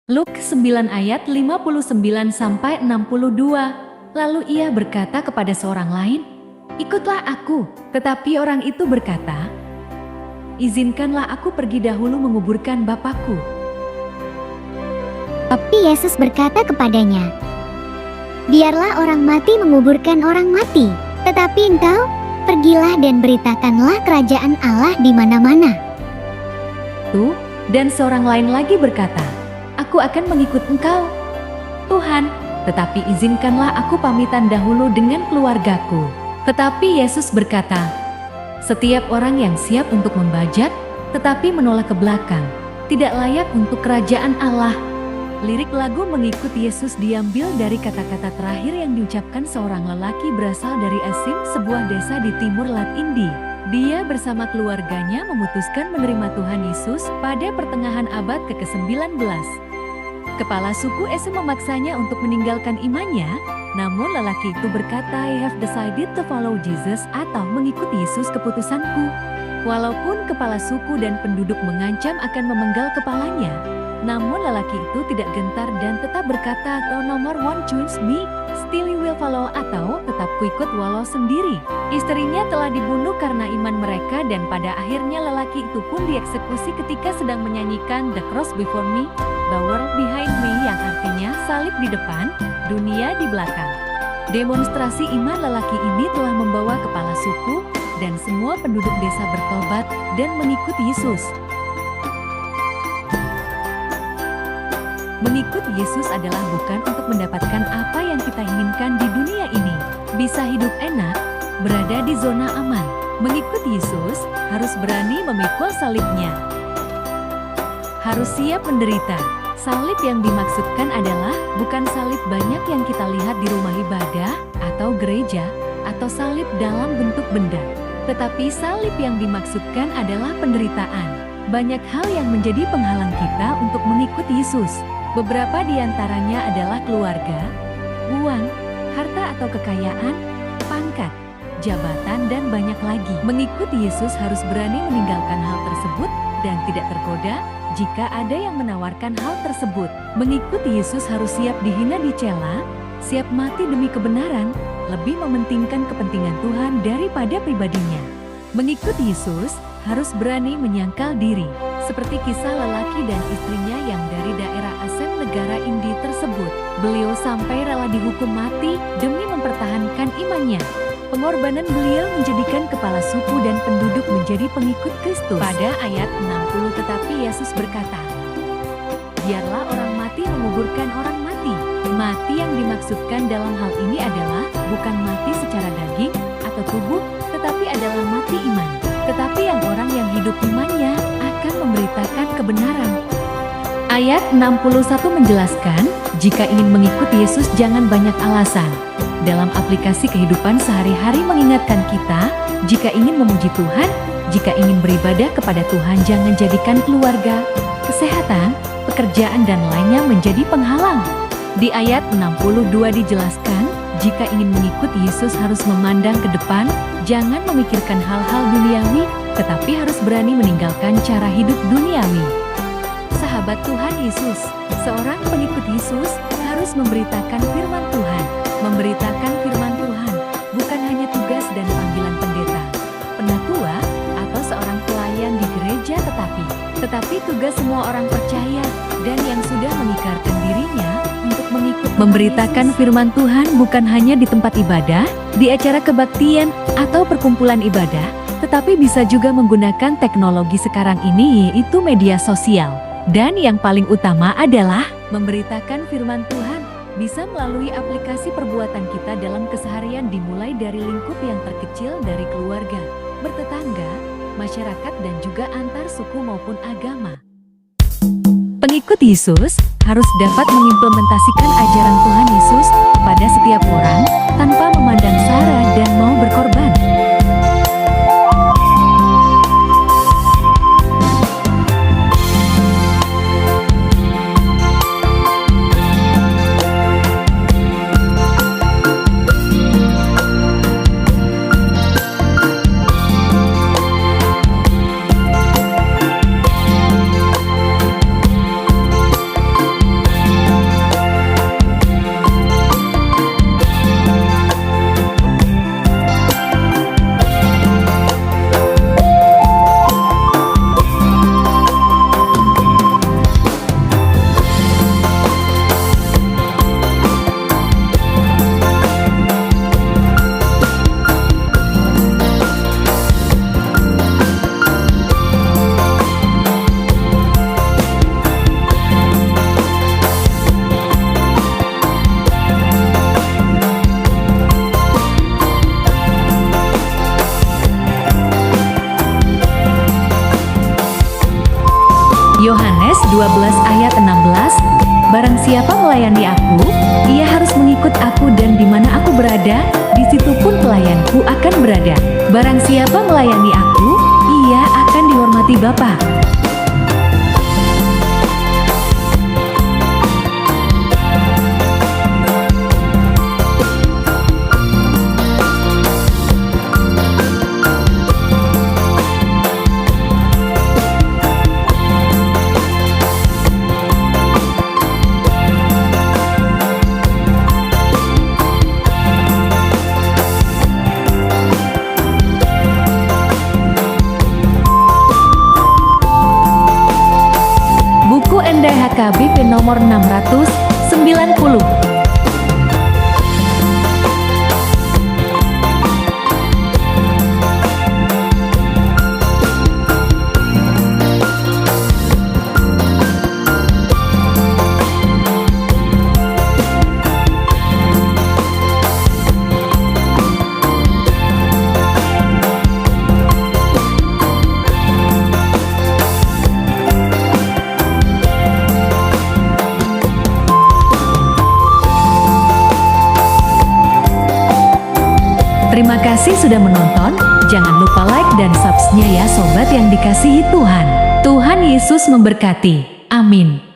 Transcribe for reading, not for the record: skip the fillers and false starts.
Luke 9 ayat 59-62. Lalu ia berkata kepada seorang lain, "Ikutlah aku." Tetapi orang itu berkata, "Izinkanlah aku pergi dahulu menguburkan Bapakku." Tapi Yesus berkata kepadanya, "Biarlah orang mati menguburkan orang mati, tetapi engkau, pergilah dan beritakanlah kerajaan Allah di mana-mana." Dan seorang lain lagi berkata, "Aku akan mengikut engkau, Tuhan, tetapi izinkanlah aku pamitan dahulu dengan keluargaku." Tetapi Yesus berkata, "Setiap orang yang siap untuk membajak, tetapi menolak ke belakang, tidak layak untuk kerajaan Allah." Lirik lagu Mengikut Yesus diambil dari kata-kata terakhir yang diucapkan seorang lelaki berasal dari Asim, sebuah desa di timur Lat Indi. Dia bersama keluarganya memutuskan menerima Tuhan Yesus pada pertengahan abad ke-19. Kepala suku Asim memaksanya untuk meninggalkan imannya, namun lelaki itu berkata, "I have decided to follow Jesus," atau mengikuti Yesus keputusanku. Walaupun kepala suku dan penduduk mengancam akan memenggal kepalanya, namun lelaki itu tidak gentar dan tetap berkata, "Though no more one choose me, still you will follow," atau "tetap kuikut walau sendiri." Istrinya telah dibunuh karena iman mereka dan pada akhirnya lelaki itu pun dieksekusi ketika sedang menyanyikan "The Cross Before Me, The World Behind Me," yang artinya salib di depan, dunia di belakang. Demonstrasi iman lelaki ini telah membawa kepala suku dan semua penduduk desa bertobat dan mengikut Yesus. Mengikut Yesus adalah bukan untuk mendapatkan apa yang kita inginkan di dunia ini. Bisa hidup enak, berada di zona aman. Mengikut Yesus harus berani memikul salibnya. Harus siap menderita. Salib yang dimaksudkan adalah bukan salib banyak yang kita lihat di rumah ibadah atau gereja, atau salib dalam bentuk benda. Tetapi salib yang dimaksudkan adalah penderitaan. Banyak hal yang menjadi penghalang kita untuk mengikut Yesus. Beberapa di antaranya adalah keluarga, uang, harta atau kekayaan, pangkat, jabatan, dan banyak lagi. Mengikut Yesus harus berani meninggalkan hal tersebut dan tidak tergoda jika ada yang menawarkan hal tersebut. Mengikut Yesus harus siap dihina, dicela, siap mati demi kebenaran, lebih mementingkan kepentingan Tuhan daripada pribadinya. Mengikut Yesus harus berani menyangkal diri, seperti kisah lelaki dan istrinya yang dari daerah Asem, negara Indi tersebut. Beliau sampai rela dihukum mati demi mempertahankan imannya. Pengorbanan beliau menjadikan kepala suku dan penduduk menjadi pengikut Kristus. Pada ayat 60, tetapi Yesus berkata, "Biarlah orang mati menguburkan orang mati." Mati yang dimaksudkan dalam hal ini adalah bukan mati secara daging atau tubuh, tetapi adalah mati iman. Tetapi orang yang hidup imannya akan memberitakan kebenaran. Ayat 61 menjelaskan, jika ingin mengikuti Yesus jangan banyak alasan. Dalam aplikasi kehidupan sehari-hari mengingatkan kita, jika ingin memuji Tuhan, jika ingin beribadah kepada Tuhan jangan jadikan keluarga, kesehatan, pekerjaan dan lainnya menjadi penghalang. Di ayat 62 dijelaskan, jika ingin mengikuti Yesus harus memandang ke depan, jangan memikirkan hal-hal duniawi, tetapi harus berani meninggalkan cara hidup duniawi. Sahabat Tuhan Yesus, seorang pengikut Yesus harus memberitakan firman Tuhan. Memberitakan firman Tuhan bukan hanya tugas dan panggilan pendeta, penatua, atau seorang pelayan di gereja, tetapi tugas semua orang percaya dan yang sudah mengikarkan dirinya untuk mengikut. Memberitakan firman Tuhan bukan hanya di tempat ibadah, di acara kebaktian, atau perkumpulan ibadah, tetapi bisa juga menggunakan teknologi sekarang ini, yaitu media sosial. Dan yang paling utama adalah memberitakan firman Tuhan bisa melalui aplikasi perbuatan kita dalam keseharian, dimulai dari lingkup yang terkecil dari keluarga, bertetangga, masyarakat, dan juga antar suku maupun agama. Pengikut Yesus harus dapat mengimplementasikan ajaran Tuhan Yesus pada setiap orang tanpa memandang sara dan mau berkorban. 12 ayat 16, barang siapa melayani aku, ia harus mengikut aku dan di mana aku berada, di situ pun pelayanku akan berada. Barang siapa melayani aku, ia akan dihormati Bapa. Buku NDHKBP nomor 690. Terima kasih sudah menonton, jangan lupa like dan subscribe-nya ya sobat yang dikasihi Tuhan. Tuhan Yesus memberkati. Amin.